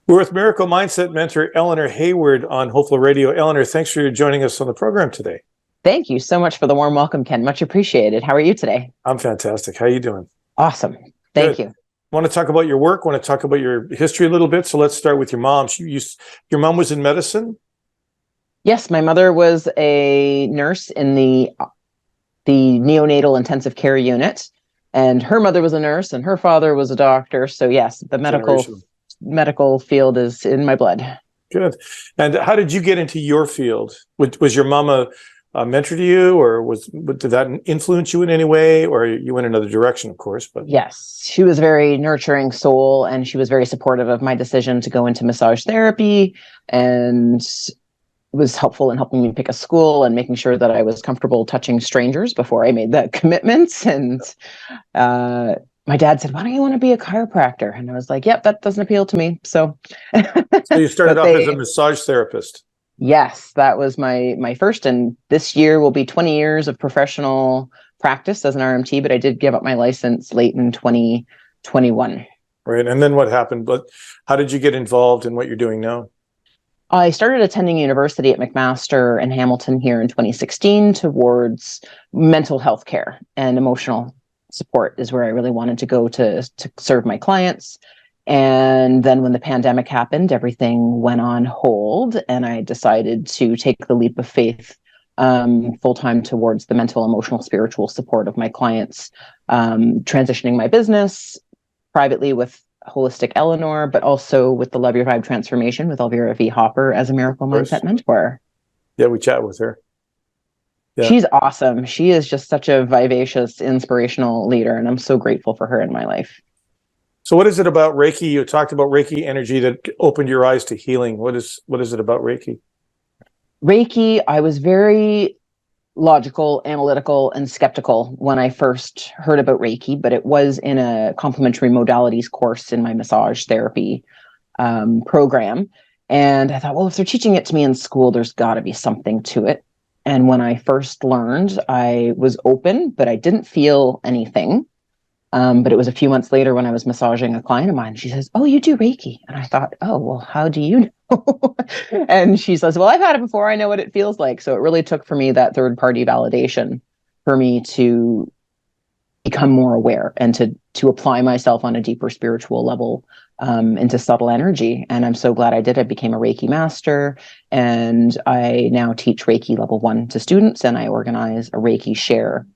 We're with Miracle Mindset mentor Eleanor Hayward on Hopeful Radio. Eleanor, thanks for joining us on the program today. Thank you so much for the warm welcome, Ken. Much appreciated. How are you today? I'm fantastic. How are you doing? Awesome. Thank you. Want to talk about your work? Want to talk about your history a little bit? So let's start with your mom. Your mom was in medicine? Yes, my mother was a nurse in the neonatal intensive care unit, and her mother was a nurse, and her father was a doctor. So yes, the medical field is in my blood. Good. And how did you get into your field? Was your mama a mentor to you, or did that influence you in any way, or you went another direction, of course? But yes, she was a very nurturing soul, and she was very supportive of my decision to go into massage therapy, and was helpful in helping me pick a school and making sure that I was comfortable touching strangers before I made that commitment. And my dad said, "Why don't you want to be a chiropractor?" And I was like, "Yep, that doesn't appeal to me." So you started off as a massage therapist. Yes, that was my first, and this year will be 20 years of professional practice as an RMT, but I did give up my license late in 2021. Right, and then what happened? But how did you get involved in what you're doing now? I started attending university at McMaster in Hamilton here in 2016 towards mental health care, and emotional support is where I really wanted to go to serve my clients. And then when the pandemic happened, everything went on hold, and I decided to take the leap of faith full-time towards the mental, emotional, spiritual support of my clients, transitioning my business privately with Holistic Eleanor, but also with the Love Your Vibe transformation with Elvira V. Hopper as a Miracle Mindset mentor. Yeah, we chat with her. Yeah. She's awesome. She is just such a vivacious, inspirational leader, and I'm so grateful for her in my life. So what is it about Reiki? You talked about Reiki energy that opened your eyes to healing. What is it about Reiki? Reiki, I was very logical, analytical, and skeptical when I first heard about Reiki, but it was in a complementary modalities course in my massage therapy program. And I thought, well, if they're teaching it to me in school, there's got to be something to it. And when I first learned, I was open, but I didn't feel anything. But it was a few months later when I was massaging a client of mine. She says, "Oh, you do Reiki?" And I thought, "Oh, well, how do you know?" And she says, "Well, I've had it before. I know what it feels like." So it really took for me that third-party validation for me to become more aware and to apply myself on a deeper spiritual level into subtle energy. And I'm so glad I did. I became a Reiki master, and I now teach Reiki level 1 to students, and I organize a Reiki share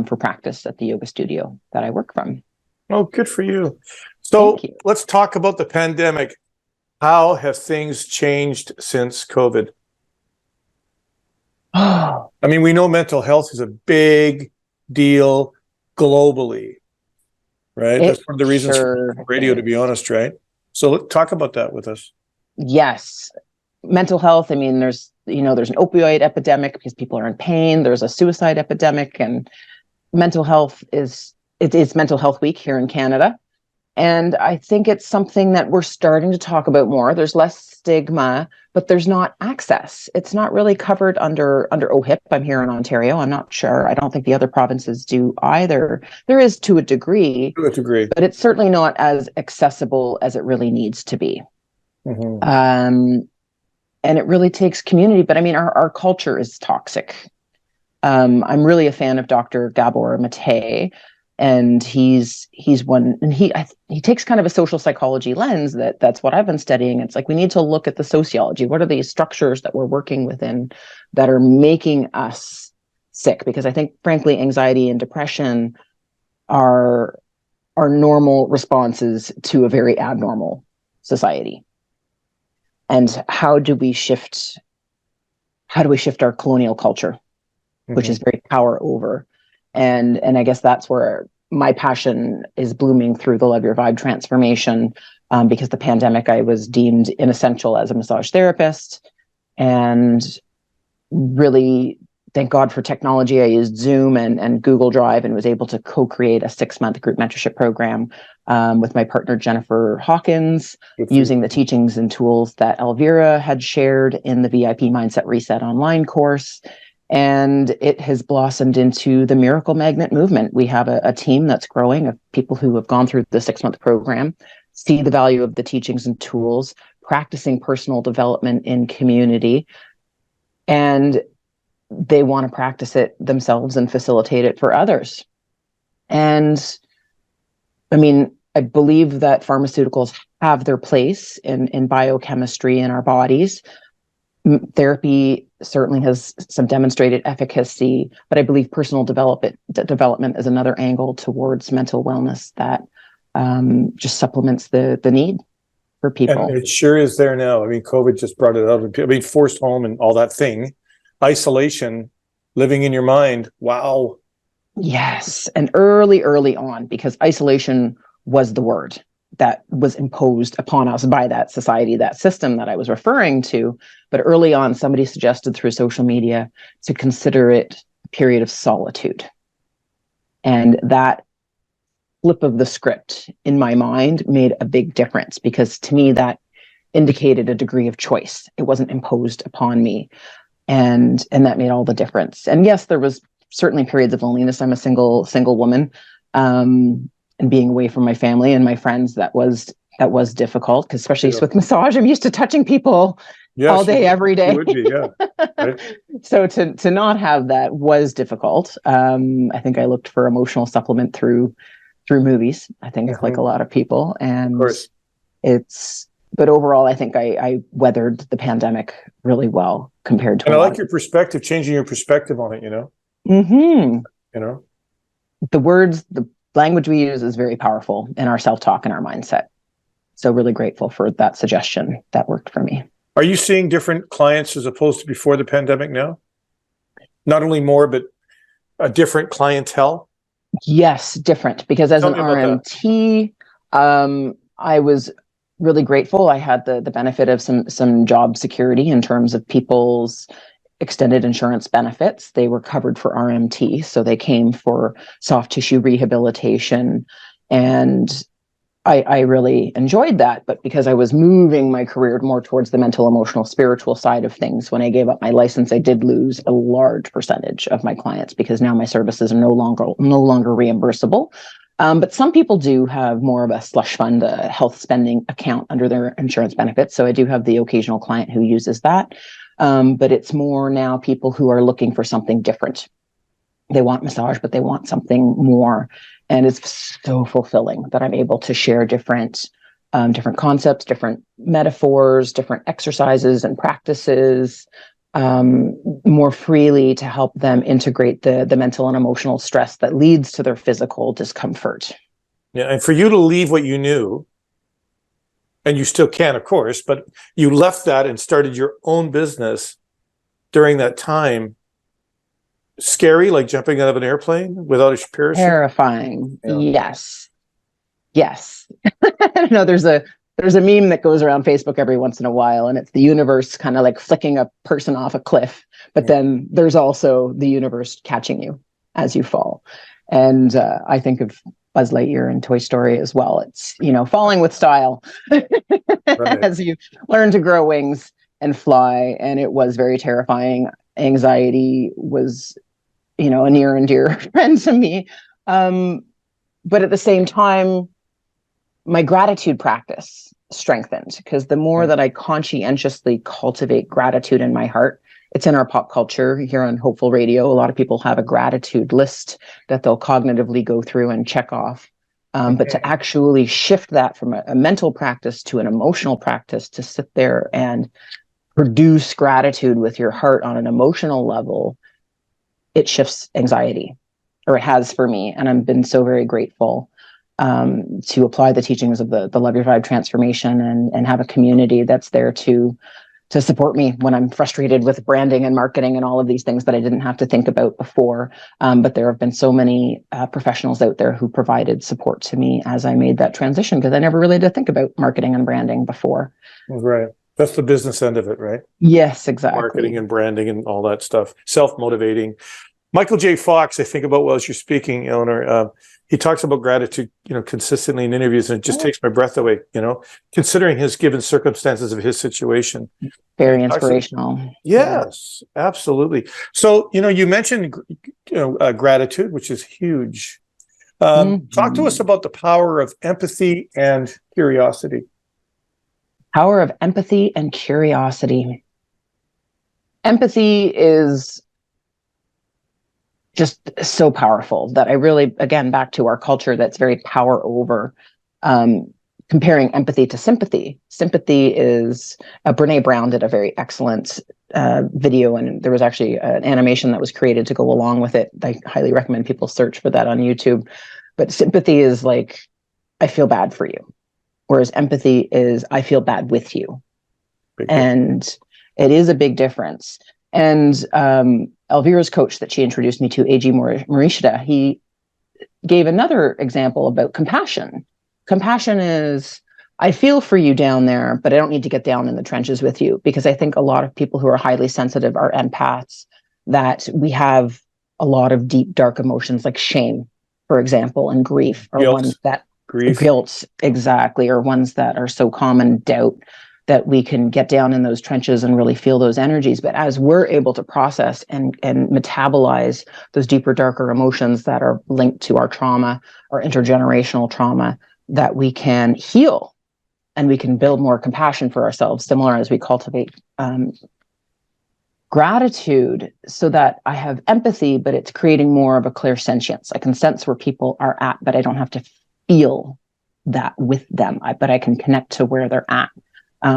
for practice at the yoga studio that I work from. Oh, good for you. So let's talk about the pandemic. How have things changed since COVID? I mean, we know mental health is a big deal globally, right? That's one of the reasons for radio, to be honest, right? So let's talk about that with us. Yes. Mental health, I mean, there's an opioid epidemic because people are in pain. There's a suicide epidemic, and mental health it's Mental Health Week here in Canada. And I think it's something that we're starting to talk about more. There's less stigma, but there's not access. It's not really covered under OHIP. I'm here in Ontario. I'm not sure. I don't think the other provinces do either. There is to a degree. But it's certainly not as accessible as it really needs to be. Mm-hmm. And it really takes community. But I mean, our culture is toxic. I'm really a fan of Dr. Gabor Mate, and he's one, and he takes kind of a social psychology lens that's what I've been studying. It's like we need to look at the sociology. What are these structures that we're working within that are making us sick? Because I think, frankly, anxiety and depression are normal responses to a very abnormal society. And how do we shift our colonial culture, which is very power over? And I guess that's where my passion is blooming through the Love Your Vibe transformation, because the pandemic, I was deemed inessential as a massage therapist. And really, thank God for technology. I used Zoom and Google Drive and was able to co-create a 6-month group mentorship program with my partner, Jennifer Hawkins, using the teachings and tools that Elvira had shared in the VIP Mindset Reset online course. And it has blossomed into the Miracle Magnet movement. We have a team that's growing of people who have gone through the 6-month program, see the value of the teachings and tools, practicing personal development in community, and they want to practice it themselves and facilitate it for others. And I mean, I believe that pharmaceuticals have their place in biochemistry in our bodies. Therapy certainly has some demonstrated efficacy, but I believe personal development is another angle towards mental wellness that just supplements the need for people. And it sure is there now. I mean, COVID just brought it out. I mean, forced home and all that thing, isolation, living in your mind. Wow. Yes. And early on, because isolation was the word that was imposed upon us by that society, that system that I was referring to. But early on, somebody suggested through social media to consider it a period of solitude. And that flip of the script in my mind made a big difference, because to me, that indicated a degree of choice. It wasn't imposed upon me. And that made all the difference. And yes, there was certainly periods of loneliness. I'm a single woman. And being away from my family and my friends, that was difficult, because especially with massage, I'm used to touching people all day, every day. Would be, yeah. Right. So to not have that was difficult. I think I looked for emotional supplement through movies. I think like a lot of people, and but overall, I think I weathered the pandemic really well compared to. And I like your perspective, changing your perspective on it. The language we use is very powerful in our self-talk and our mindset. So really grateful for that suggestion. That worked for me. Are you seeing different clients as opposed to before the pandemic now? Not only more, but a different clientele? Yes, different. Because as an RMT, I was really grateful. I had the benefit of some job security in terms of people's extended insurance benefits. They were covered for RMT, so they came for soft tissue rehabilitation, and I really enjoyed that. But because I was moving my career more towards the mental, emotional, spiritual side of things, when I gave up my license, I did lose a large percentage of my clients, because now my services are no longer reimbursable. But some people do have more of a slush fund, a health spending account under their insurance benefits. So I do have the occasional client who uses that. But it's more now people who are looking for something different. They want massage, but they want something more. And it's so fulfilling that I'm able to share different concepts, different metaphors, different exercises and practices more freely to help them integrate the mental and emotional stress that leads to their physical discomfort. Yeah, and for you to leave what you knew, and you still can, of course, but you left that and started your own business during that time. Scary, like jumping out of an airplane without a parachute? Terrifying. Yeah. Yes. No, there's a meme that goes around Facebook every once in a while, and it's the universe kind of like flicking a person off a cliff. But then there's also the universe catching you as you fall. And I think of Buzz Lightyear and Toy Story as well. It's, falling with style as you learn to grow wings and fly. And it was very terrifying. Anxiety was, a near and dear friend to me. But at the same time, my gratitude practice strengthened, because the more that I conscientiously cultivate gratitude in my heart, it's in our pop culture here on Hopeful Radio. A lot of people have a gratitude list that they'll cognitively go through and check off. But to actually shift that from a mental practice to an emotional practice, to sit there and produce gratitude with your heart on an emotional level, it shifts anxiety, or it has for me. And I've been so very grateful to apply the teachings of the Love Your Vibe transformation and have a community that's there to support me when I'm frustrated with branding and marketing and all of these things that I didn't have to think about before. But there have been so many professionals out there who provided support to me as I made that transition, because I never really did think about marketing and branding before. Right. That's the business end of it, right? Yes, exactly. Marketing and branding and all that stuff. Self-motivating. Michael J. Fox, I think about while you're speaking, Eleanor, he talks about gratitude, consistently in interviews, and it just takes my breath away, considering his given circumstances of his situation. Very inspirational. Yes, absolutely. So, you mentioned, gratitude, which is huge. Talk to us about the power of empathy and curiosity. Power of empathy and curiosity. Empathy is just so powerful that I really, again, back to our culture that's very power over, comparing empathy to sympathy. Sympathy is, Brene Brown did a very excellent video, and there was actually an animation that was created to go along with it. I highly recommend people search for that on YouTube. But sympathy is like, I feel bad for you. Whereas empathy is, I feel bad with you. And it is a big difference. And Elvira's coach that she introduced me to, A.G. Morishita, he gave another example about compassion. Compassion is, I feel for you down there, but I don't need to get down in the trenches with you, because I think a lot of people who are highly sensitive are empaths, that we have a lot of deep, dark emotions like shame, for example, and grief, or ones that guilt, exactly, or ones that are so common, doubt, that we can get down in those trenches and really feel those energies. But as we're able to process and metabolize those deeper, darker emotions that are linked to our trauma or intergenerational trauma, that we can heal and we can build more compassion for ourselves, similar as we cultivate gratitude, so that I have empathy, but it's creating more of a clear sentience. I can sense where people are at, but I don't have to feel that with them, but I can connect to where they're at.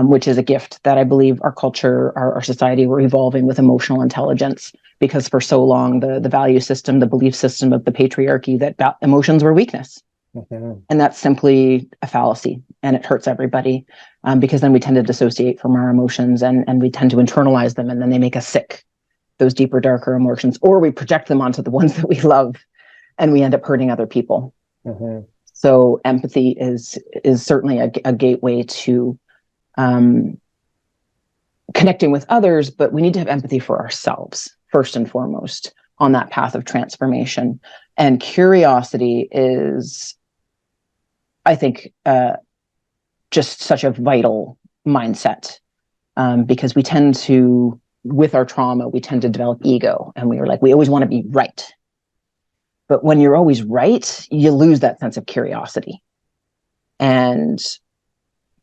Which is a gift that I believe our culture, our society, we're evolving with emotional intelligence, because for so long, the value system, the belief system of the patriarchy, that emotions were weakness. Mm-hmm. And that's simply a fallacy, and it hurts everybody, because then we tend to dissociate from our emotions, and we tend to internalize them, and then they make us sick, those deeper, darker emotions, or we project them onto the ones that we love, and we end up hurting other people. Mm-hmm. So empathy is certainly a gateway to connecting with others, but we need to have empathy for ourselves first and foremost on that path of transformation. And curiosity is, I think, just such a vital mindset, because we tend to, with our trauma, we tend to develop ego, and we always want to be right. But when you're always right, you lose that sense of curiosity. And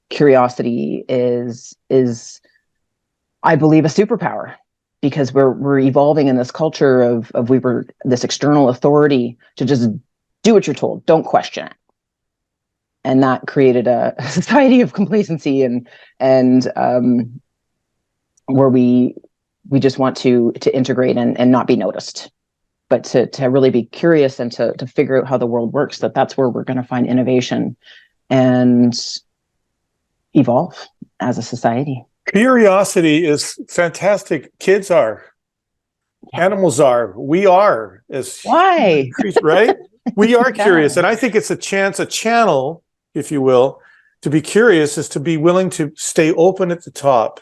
curiosity is I believe a superpower, because we're evolving in this culture of we were this external authority to just do what you're told, don't question it, and that created a society of complacency and where we just want to integrate and not be noticed, but to really be curious and to figure out how the world works. That's where we're going to find innovation and evolve as a society. Curiosity is fantastic. Kids are, animals are, we are, as why, right? We are curious, and I think it's a channel, if you will, to be curious is to be willing to stay open at the top,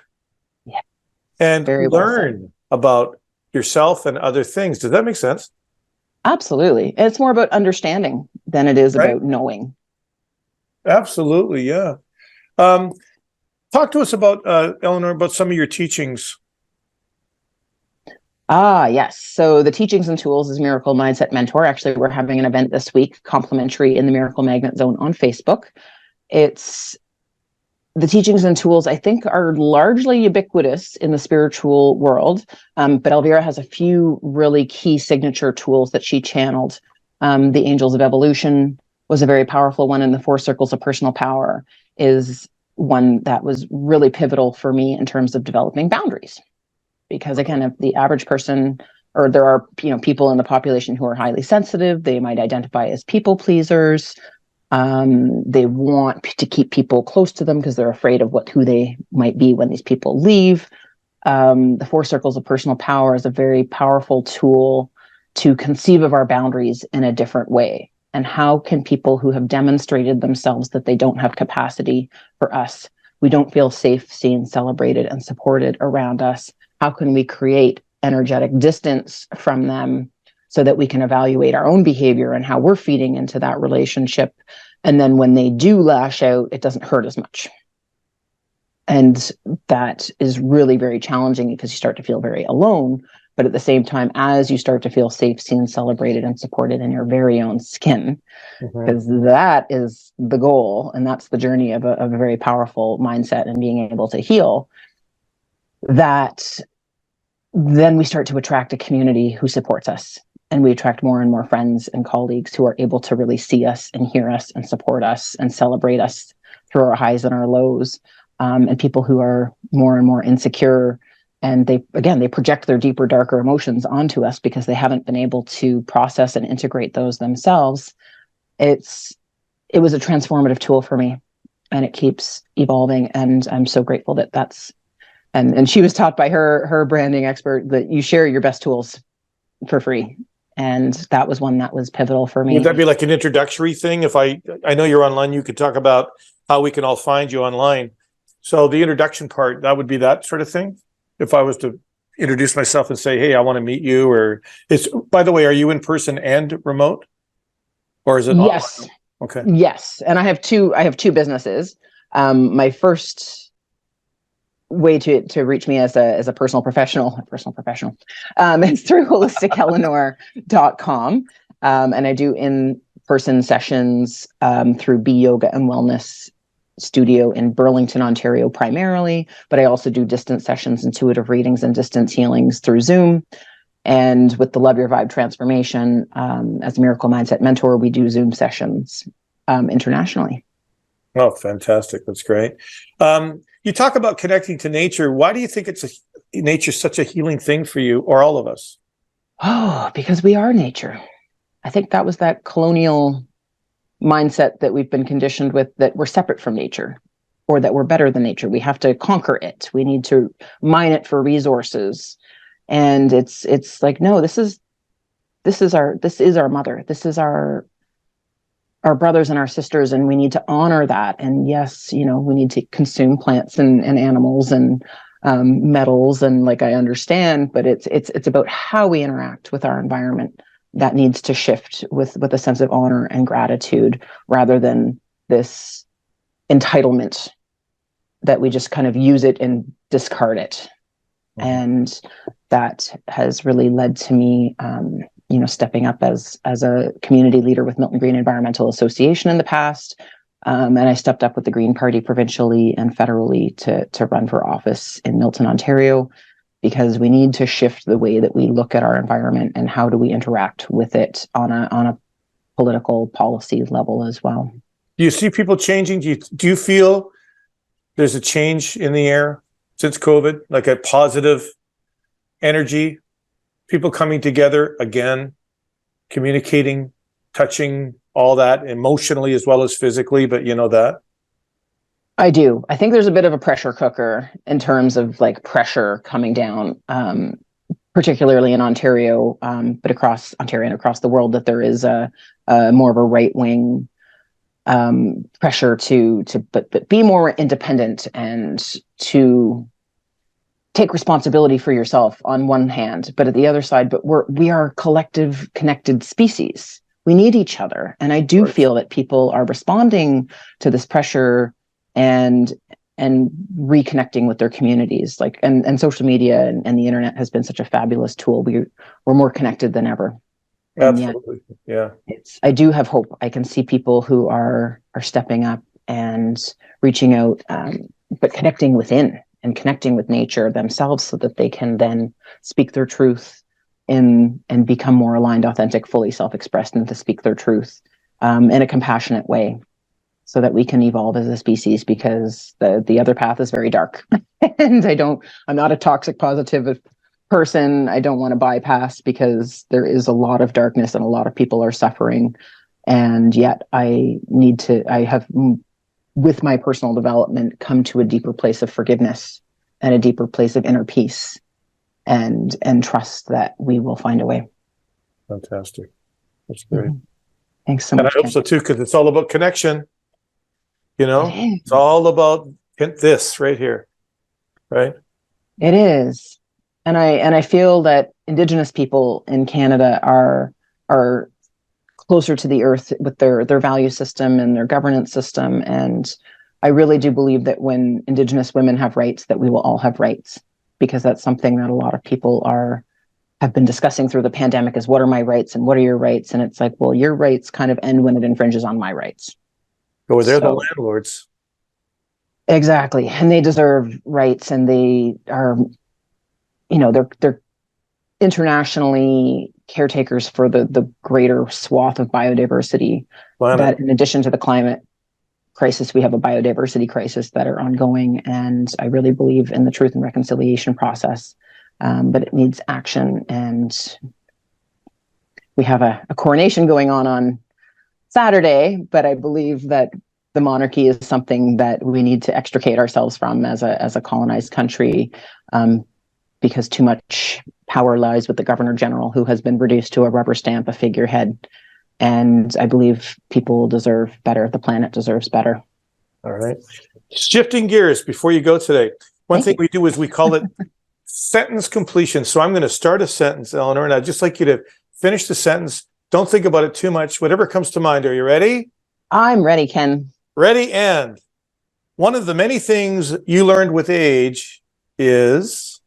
and learn about yourself and other things. Does that make sense? Absolutely. It's more about understanding than it is about knowing. Absolutely, yeah. Talk to us about, Eleanor, about some of your teachings. Yes. So the teachings and tools is Miracle Mindset Mentor. Actually, we're having an event this week, complimentary, in the Miracle Magnet Zone on Facebook. It's the teachings and tools, I think, are largely ubiquitous in the spiritual world. But Elvira has a few really key signature tools that she channeled. The Angels of Evolution was a very powerful one, and the 4 Circles of Personal Power is one that was really pivotal for me in terms of developing boundaries. Because again, if the average person, or there are people in the population who are highly sensitive, they might identify as people pleasers. They want to keep people close to them because they're afraid of who they might be when these people leave. The 4 Circles of Personal Power is a very powerful tool to conceive of our boundaries in a different way. And how can people who have demonstrated themselves that they don't have capacity for us, we don't feel safe, seen, celebrated, and supported around us, how can we create energetic distance from them so that we can evaluate our own behavior and how we're feeding into that relationship? And then when they do lash out, it doesn't hurt as much. And that is really very challenging because you start to feel very alone But at the same time, as you start to feel safe, seen, celebrated, and supported in your very own skin, because that is the goal, and that's the journey of a very powerful mindset and being able to heal, that then we start to attract a community who supports us, and we attract more and more friends and colleagues who are able to really see us and hear us and support us and celebrate us through our highs and our lows, and people who are more and more insecure, and they project their deeper, darker emotions onto us because they haven't been able to process and integrate those themselves. It was a transformative tool for me, and it keeps evolving, and I'm so grateful that that's and she was taught by her branding expert that you share your best tools for free, and that was one that was pivotal for me. Would that be like an introductory thing? If I know you're online, you could talk about how we can all find you online. So the introduction part, that would be that sort of thing. If I was to introduce myself and say, hey, I want to meet you, or by the way, are you in person and remote? Or is it yes online? Okay. Yes, and I have two businesses. My first way to reach me as a personal professional is through holisticelenor.com, and I do in-person sessions through B Yoga and Wellness Studio in Burlington, Ontario primarily, but I also do distance sessions, intuitive readings, and distance healings through Zoom. And with the Love Your Vibe Transformation, as a Miracle Mindset mentor, we do Zoom sessions internationally. Oh, fantastic. That's great. You talk about connecting to nature. Why do you think nature's such a healing thing for you, or all of us? Oh, because we are nature. I think that was that colonial mindset that we've been conditioned with, that we're separate from nature, or that we're better than nature. We have to conquer it. We need to mine it for resources. And it's like, no, this is our mother. This is our brothers and our sisters, and we need to honor that. And yes, we need to consume plants and animals and metals, and like, I understand, but it's about how we interact with our environment that needs to shift with a sense of honor and gratitude, rather than this entitlement that we just kind of use it and discard it. And that has really led to me, stepping up as a community leader with Milton Green Environmental Association in the past. And I stepped up with the Green Party provincially and federally to run for office in Milton, Ontario, because we need to shift the way that we look at our environment and how do we interact with it on a political policy level as well. Do you see people changing? Do you feel there's a change in the air since COVID, like a positive energy, people coming together again, communicating, touching, all that emotionally as well as physically, but that? I do. I think there's a bit of a pressure cooker in terms of like pressure coming down, particularly in Ontario, but across Ontario and across the world, that there is a more of a right-wing pressure to be more independent and to take responsibility for yourself on one hand, but at the other side, we are a collective, connected species. We need each other. And I do feel that people are responding to this pressure and reconnecting with their communities. Like, and social media and the internet has been such a fabulous tool. We're more connected than ever. Absolutely. Yeah. I do have hope. I can see people who are stepping up and reaching out, but connecting within and connecting with nature themselves, so that they can then speak their truth and become more aligned, authentic, fully self-expressed, and to speak their truth in a compassionate way, so that we can evolve as a species, because the other path is very dark. And I'm not a toxic positive person. I don't want to bypass, because there is a lot of darkness and a lot of people are suffering. And yet I have, with my personal development, come to a deeper place of forgiveness and a deeper place of inner peace, and trust that we will find a way. Fantastic. That's great. Mm-hmm. Thanks so much. And I hope so too, because it's all about connection. It's all about this right here, right? It is. And I feel that Indigenous people in Canada are closer to the earth with their value system and their governance system. And I really do believe that when Indigenous women have rights, that we will all have rights, because that's something that a lot of people are have been discussing through the pandemic is, what are my rights and what are your rights? And it's like, well, your rights kind of end when it infringes on my rights. Oh, they're the So- landlords. Exactly. And they deserve rights, and they are, they're internationally caretakers for the greater swath of biodiversity. Planet. That in addition to the climate crisis, we have a biodiversity crisis that are ongoing. And I really believe in the truth and reconciliation process, but it needs action. And we have a coronation going on Saturday, but I believe that the monarchy is something that we need to extricate ourselves from as a colonized country, because too much power lies with the governor general, who has been reduced to a rubber stamp, a figurehead. And I believe people deserve better. The planet deserves better. All right. Shifting gears before you go today. One thing we do is we call it sentence completion. So I'm going to start a sentence, Eleanor, and I'd just like you to finish the sentence. Don't think about it too much. Whatever comes to mind. Are you ready? I'm ready, Ken. Ready. And one of the many things you learned with age is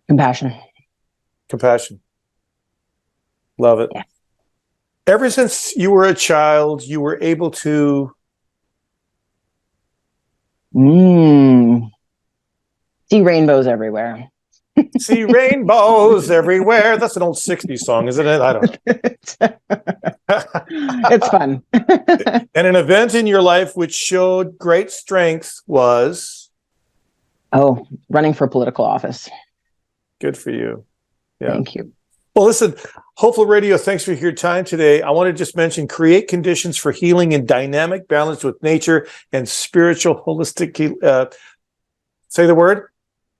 Compassion. compassion. Love it. Yeah. Ever since you were a child, you were able to See rainbows everywhere. see rainbows everywhere. That's an old 60s song, isn't it? I don't know. It's fun. And an event in your life which showed great strength was? Oh, running for political office. Good for you. Yeah. Thank you. Well, listen, Hopeful Radio, thanks for your time today. I want to just mention, create conditions for healing in dynamic balance with nature and spiritual holistic. Say the word?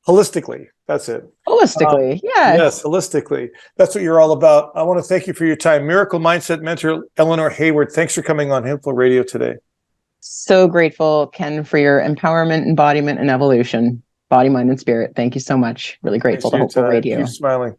Holistically. That's it. Holistically, yeah. Yes, holistically. That's what you're all about. I want to thank you for your time. Miracle Mindset Mentor, Eleanor Hayward, thanks for coming on Hopeful Radio today. So grateful, Ken, for your empowerment, embodiment, and evolution. Body, mind, and spirit. Thank you so much. Really grateful to Hopeful Radio. Keep smiling.